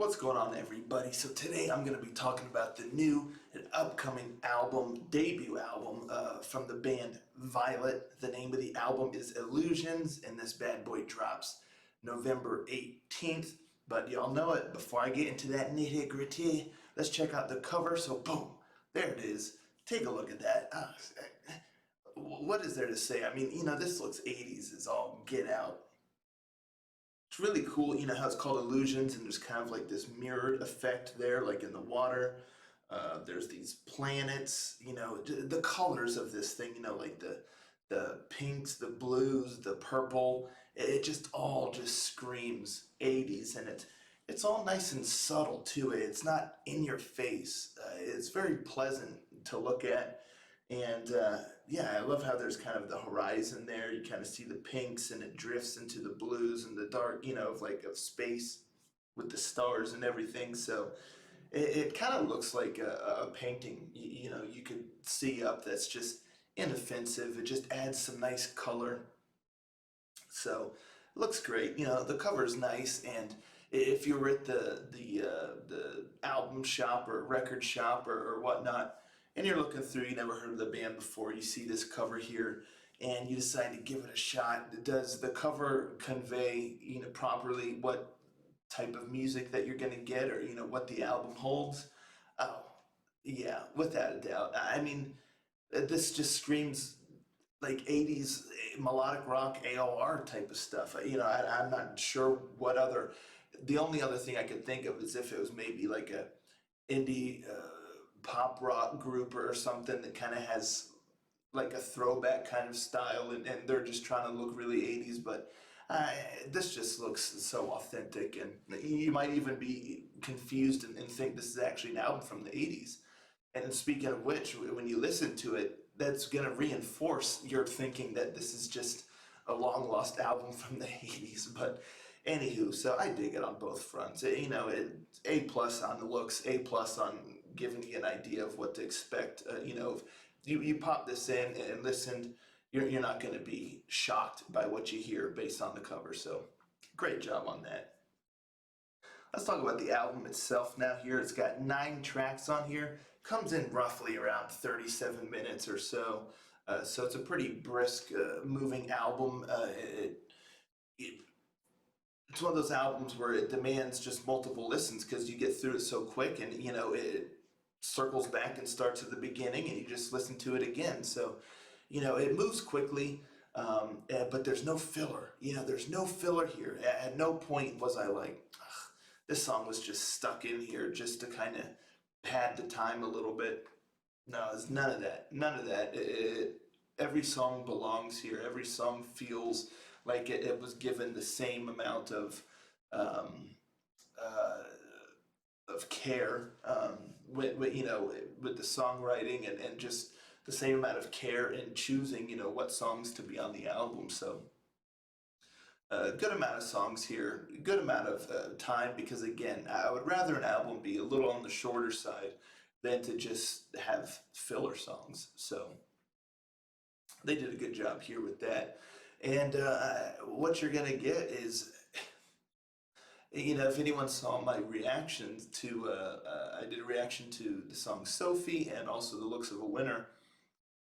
What's going on, everybody? So today I'm going to be talking about the new and upcoming album, debut album from the band Violet. The name of the album is Illusions, and this bad boy drops November 18th. But y'all know it. Before I get into that nitty gritty, let's check out the cover. So boom, there it is. Take a look at that. What is there to say? I mean, this looks 80s is all get out. It's really cool, how it's called illusions, and there's kind of like this mirrored effect there, like in the water. There's these planets, the colors of this thing, like the pinks, the blues, the purple. It just all just screams 80s, and it's all nice and subtle too. It's not in your face. It's very pleasant to look at, and yeah, I love how there's kind of the horizon there. You kind of see the pinks and it drifts into the blues and the dark, of space with the stars and everything. So it kind of looks like a painting, you could see up that's just inoffensive. It just adds some nice color. So it looks great. The cover's nice, and if you were at the album shop or record shop or whatnot, and you're looking through, you never heard of the band before, you see this cover here, and you decide to give it a shot. Does the cover convey, properly what type of music that you're going to get, or what the album holds? Oh, yeah, without a doubt. I mean, this just screams like 80s melodic rock AOR type of stuff. I'm not sure what other. The only other thing I could think of is if it was maybe like a indie pop rock group or something that kind of has like a throwback kind of style, and they're just trying to look really 80s, but uh, this just looks so authentic, and you might even be confused and think this is actually an album from the 80s. And speaking of which, when you listen to it, that's going to reinforce your thinking that this is just a long lost album from the 80s. But anywho, so I dig it on both fronts. A plus on the looks, A plus on giving you an idea of what to expect. If you pop this in and listen, you're not going to be shocked by what you hear based on the cover. So great job on that. Let's talk about the album itself now here. It's got 9 tracks on here. Comes in roughly around 37 minutes or so. So it's a pretty brisk, moving album. It, it's one of those albums where it demands just multiple listens because you get through it so quick, and it circles back and starts at the beginning, and you just listen to it again. So it moves quickly, but there's no filler. There's no filler here. At no point was I like, ugh, this song was just stuck in here just to kind of pad the time a little bit. No, it's none of that. None of that. Every song belongs here. Every song feels like it was given the same amount um, uh, of care, with the songwriting, and just the same amount of care in choosing, what songs to be on the album. So a good amount of songs here, good amount of time, because again, I would rather an album be a little on the shorter side than to just have filler songs. So they did a good job here with that. And what you're gonna get is, if anyone saw my reaction to, I did a reaction to the song Sophie and also The Looks of a Winner.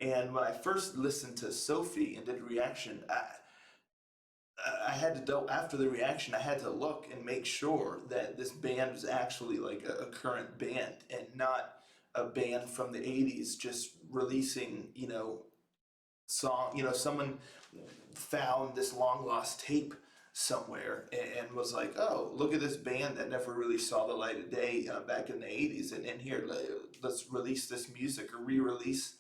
And when I first listened to Sophie and did a reaction, I had to after the reaction, I had to look and make sure that this band was actually like a current band and not a band from the 80s just releasing, song, someone found this long lost tape somewhere and was like, oh, look at this band that never really saw the light of day back in the 80s, and here, let's release this music or re-release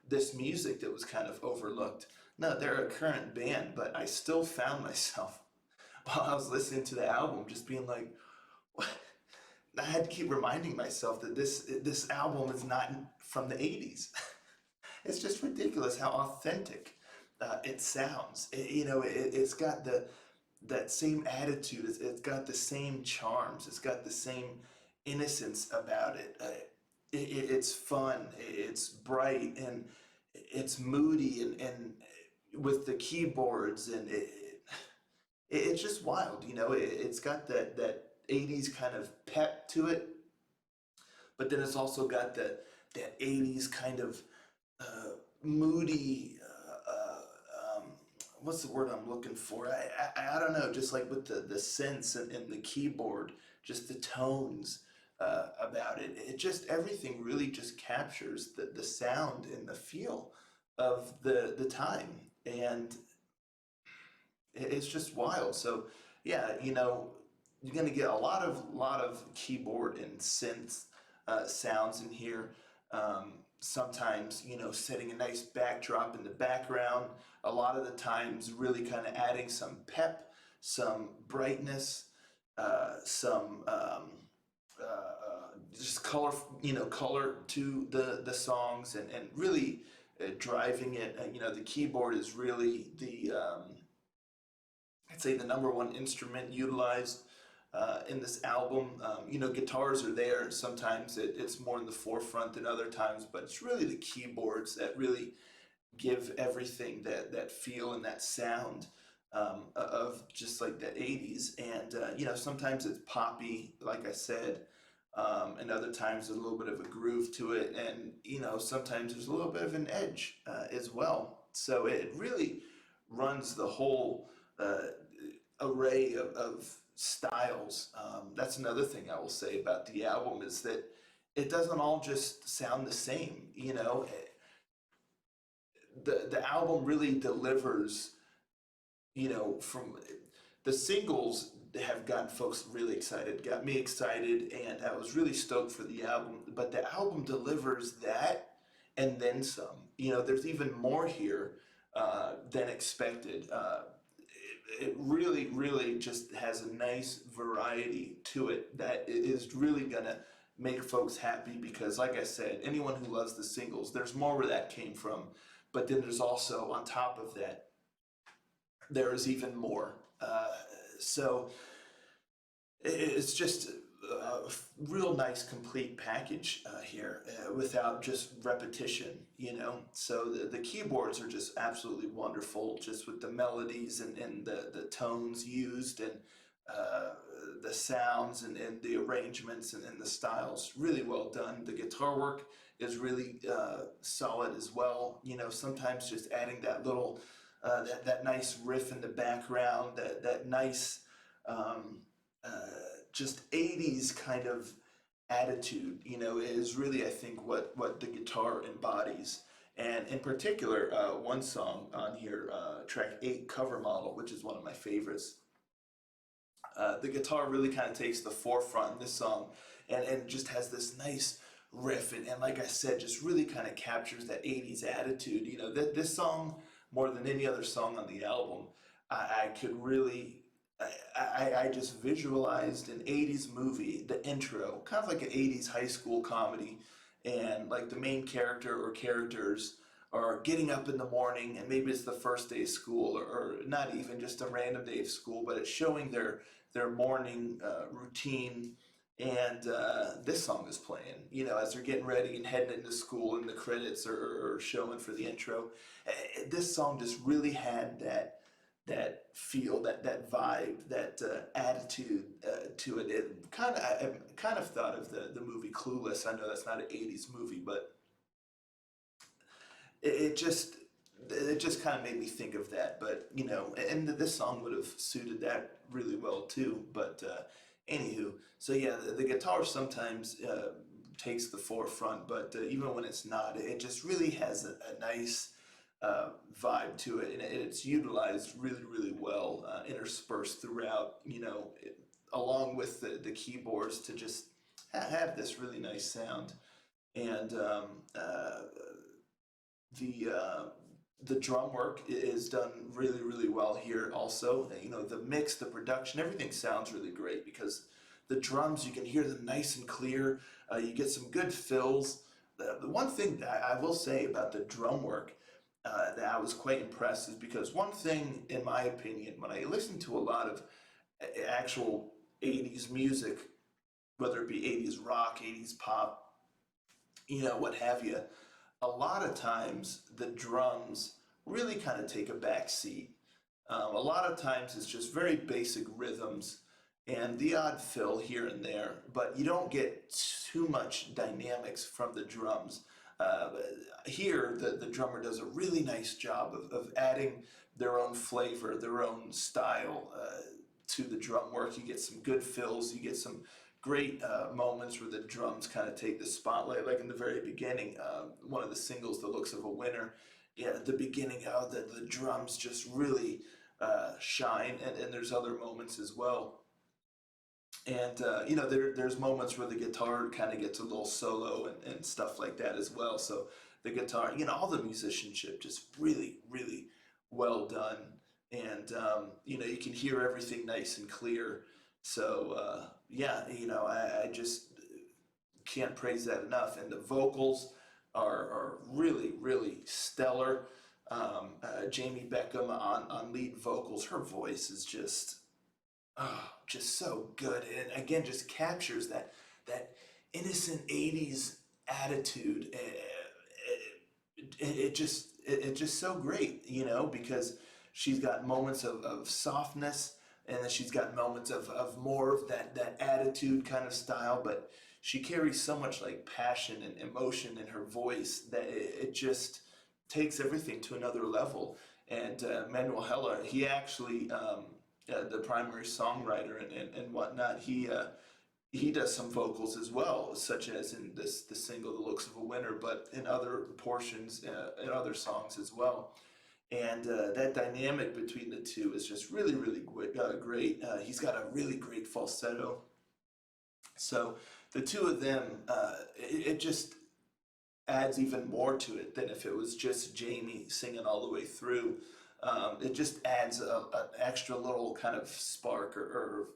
this music that was kind of overlooked. No, they're a current band, but I still found myself while I was listening to the album just being like, what? I had to keep reminding myself that this album is not from the 80s. It's just ridiculous how authentic it sounds. It's got that same attitude. It's got the same charms. It's got the same innocence about it. It's fun. It's bright, and it's moody, and with the keyboards, and it's just wild. It's got that '80s kind of pep to it, but then it's also got that '80s kind of moody. What's the word I'm looking for? I don't know. Just like with the synths and the keyboard, just the tones about it. It just everything really just captures the sound and the feel of the time, and it's just wild. So yeah, you're gonna get a lot of keyboard and synth sounds in here. Sometimes setting a nice backdrop in the background. A lot of the times, really kind of adding some pep, some brightness, some just color, color to the songs, and really driving it. The keyboard is really I'd say the number one instrument utilized in this album. Guitars are there. Sometimes it's more in the forefront than other times, but it's really the keyboards that really give everything that feel and that sound of just like the '80s. And sometimes it's poppy, like I said, and other times there's a little bit of a groove to it, and sometimes there's a little bit of an edge as well. So it really runs the whole array of styles. That's another thing I will say about the album is that it doesn't all just sound the same. The album really delivers. From the singles have gotten folks really excited, got me excited, and I was really stoked for the album. But the album delivers that and then some. There's even more here than expected. It really, really just has a nice variety to it that is really gonna make folks happy because, like I said, anyone who loves the singles, there's more where that came from. But then there's also, on top of that, there is even more. So it's just a real nice complete package here without just repetition. So the keyboards are just absolutely wonderful, just with the melodies and the tones used, and uh, the sounds and the arrangements and the styles. Really well done. The guitar work is really solid as well. Sometimes just adding that little that nice riff in the background, that nice uh, just '80s kind of attitude, is really, I think, what the guitar embodies. And in particular, one song on here, track 8, Cover Model, which is one of my favorites. The guitar really kind of takes the forefront in this song, and just has this nice riff, and like I said, just really kind of captures that '80s attitude. This song, more than any other song on the album, I could really, I just visualized an '80s movie, the intro, kind of like an '80s high school comedy, and like the main character or characters are getting up in the morning, and maybe it's the first day of school, or not even just a random day of school, but it's showing their morning routine, and this song is playing, as they're getting ready and heading into school, and the credits are showing for the intro. This song just really had that feel, that vibe, that attitude to it. I kind of thought of the movie Clueless. I know that's not an '80s movie, but it, it just it just kind of made me think of that. But and this song would have suited that really well too. But anywho, so yeah, the guitar sometimes takes the forefront, but even when it's not, it just really has a nice vibe to it, and it's utilized really, really well, interspersed throughout. Along with the keyboards to just have this really nice sound, and the uh, the drum work is done really, really well here. Also, the mix, the production, everything sounds really great because the drums, you can hear them nice and clear. You get some good fills. The one thing that I will say about the drum work that I was quite impressed is because one thing, in my opinion, when I listen to a lot of actual '80s music, whether it be '80s rock, '80s pop, what have you, a lot of times the drums really kind of take a back seat. A lot of times it's just very basic rhythms, and the odd fill here and there, but you don't get too much dynamics from the drums. Uh, Here, the drummer does a really nice job of adding their own flavor, their own style to the drum work. You get some good fills, you get some great moments where the drums kind of take the spotlight, like in the very beginning, one of the singles, "The Looks of a Winner." Yeah, at the beginning, how the drums just really shine, and there's other moments as well. And there's moments where the guitar kind of gets a little solo and stuff like that as well. So the guitar, all the musicianship just really, really well done. And you can hear everything nice and clear. So yeah, I just can't praise that enough. And the vocals are really, really stellar. Jamie Beckham on lead vocals, her voice is just so good, and again, just captures that innocent '80s attitude. It's just so great, because she's got moments of softness, and then she's got moments of more of that attitude kind of style, but she carries so much like passion and emotion in her voice that it just takes everything to another level. And Manuel Heller, he actually, the primary songwriter and whatnot, he does some vocals as well, such as in the single "The Looks of a Winner," but in other portions, in other songs as well. And that dynamic between the two is just really, really great. He's got a really great falsetto. So the two of them, it just adds even more to it than if it was just Jamie singing all the way through. It just adds an extra little kind of spark or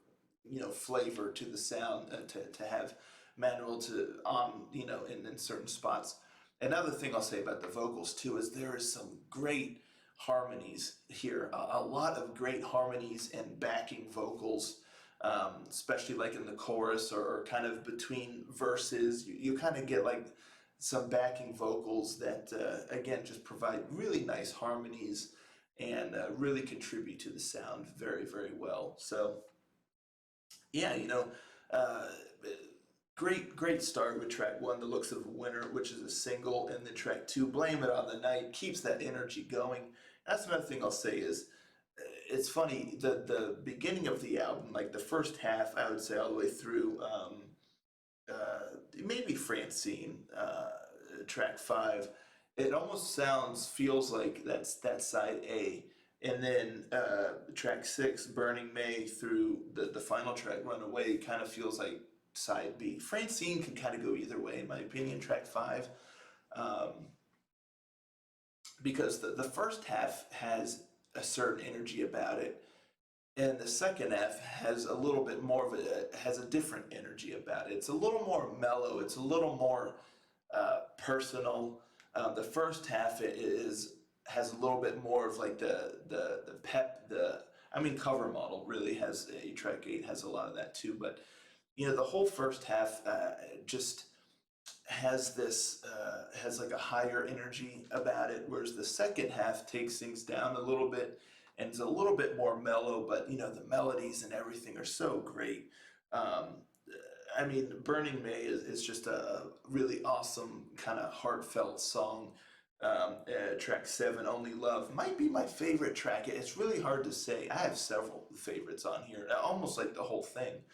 flavor to the sound to have Manuel to in certain spots. Another thing I'll say about the vocals too is there is some great harmonies here. A lot of great harmonies and backing vocals, especially like in the chorus or kind of between verses. You kind of get like some backing vocals that again just provide really nice harmonies and really contribute to the sound very, very well. So yeah, uh, great start with track one, "The Looks of a Winner," which is a single, and then track two, "Blame It on the Night," keeps that energy going. That's another thing I'll say is it's funny, the beginning of the album, like the first half, I would say all the way through, maybe Francine, track five, it almost feels like that's side A. And then track six, "Burning May," through the final track, "Runaway," kind of feels like side B. Francine can kind of go either way, in my opinion, track five. Um, because the first half has a certain energy about it, and the second half has a little bit more of has a different energy about it. It's a little more mellow. It's a little more personal. The first half has a little bit more of like the pep. Cover Model really has a track eight has a lot of that too. But the whole first half just has like a higher energy about it, whereas the second half takes things down a little bit and it's a little bit more mellow. But the melodies and everything are so great. Um, "Burning May" is just a really awesome kind of heartfelt song. Track seven, "Only Love," might be my favorite track. It's really hard to say. I have several favorites on here, almost like the whole thing.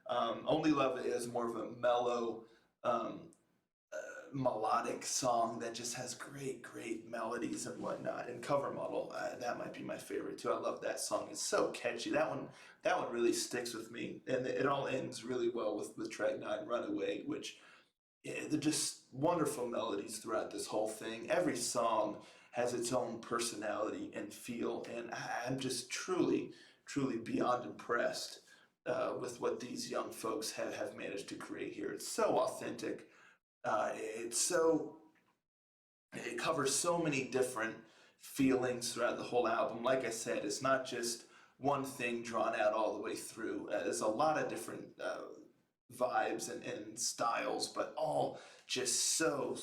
"Only Love" is more of a mellow, um, melodic song that just has great melodies and whatnot. And "Cover Model," that might be my favorite too. I love that song. It's so catchy. That one really sticks with me, and it all ends really well with track nine, "Runaway," which they're just wonderful melodies throughout this whole thing. Every song has its own personality and feel, and I'm just truly beyond impressed with what these young folks have managed to create here. It's so authentic. It's so it covers so many different feelings throughout the whole album. Like I said, it's not just one thing drawn out all the way through. There's a lot of different vibes and styles, but all just so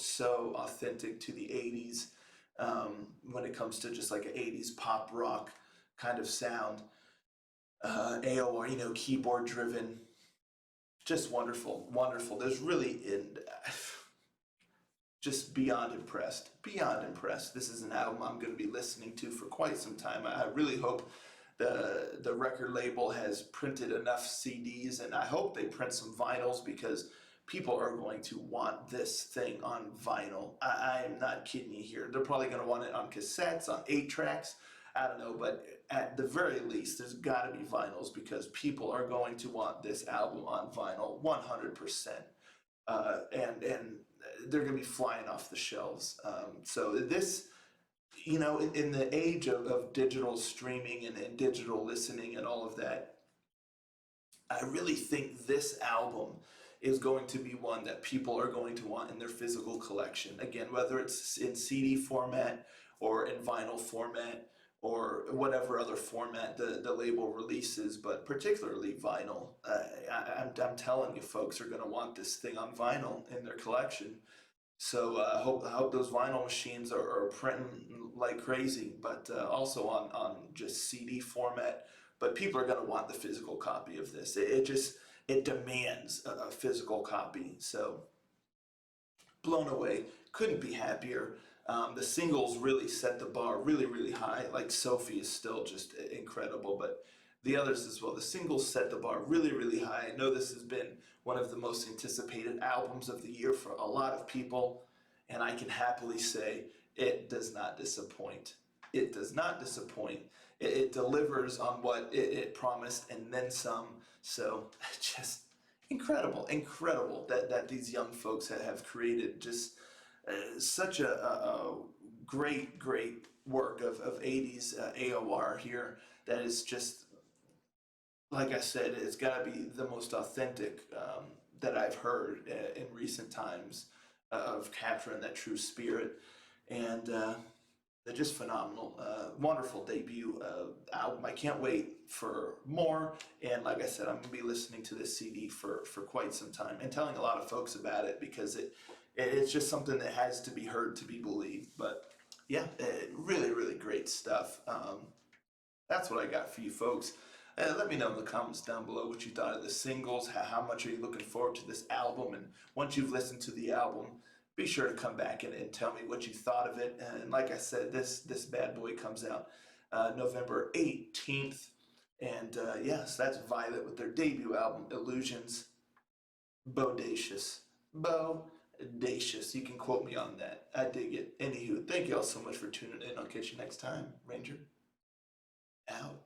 authentic to the '80s when it comes to just like an '80s pop rock kind of sound. AOR, keyboard driven, just wonderful, wonderful. There's really just beyond impressed, beyond impressed. This is an album I'm going to be listening to for quite some time. I really hope the record label has printed enough CDs, and I hope they print some vinyls because people are going to want this thing on vinyl. I am not kidding you here. They're probably going to want it on cassettes, on 8 tracks. I don't know, but at the very least, there's got to be vinyls because people are going to want this album on vinyl 100%. And they're going to be flying off the shelves. So this, in the age of digital streaming and digital listening and all of that, I really think this album is going to be one that people are going to want in their physical collection. Again, whether it's in CD format or in vinyl format or whatever other format the label releases, but particularly vinyl. I'm telling you, folks are going to want this thing on vinyl in their collection. So I hope those vinyl machines are printing like crazy, but also on just CD format. But people are going to want the physical copy of this. It demands a physical copy. So blown away, couldn't be happier. The singles really set the bar really, really high. Like Sophie is still just incredible, but the others as well. The singles set the bar really, really high. I know this has been one of the most anticipated albums of the year for a lot of people, and I can happily say it does not disappoint. It does not disappoint. It delivers on what it promised and then some. So just incredible, incredible that these young folks have created just such a great, great work of 80s AOR here that is just, like I said, it's got to be the most authentic that I've heard in recent times of capturing that true spirit. And they're just phenomenal. Wonderful debut album. I can't wait for more. And like I said, I'm going to be listening to this CD for quite some time and telling a lot of folks about it because it's just something that has to be heard to be believed. But yeah, really, really great stuff. That's what I got for you folks. Let me know in the comments down below what you thought of the singles. How much are you looking forward to this album? And once you've listened to the album, be sure to come back and tell me what you thought of it. And like I said, this bad boy comes out November 18th. And yes, that's Violet with their debut album, Illusions. Bodacious. Bodacious. You can quote me on that. I dig it. Anywho, thank you all so much for tuning in. I'll catch you next time. Ranger, out.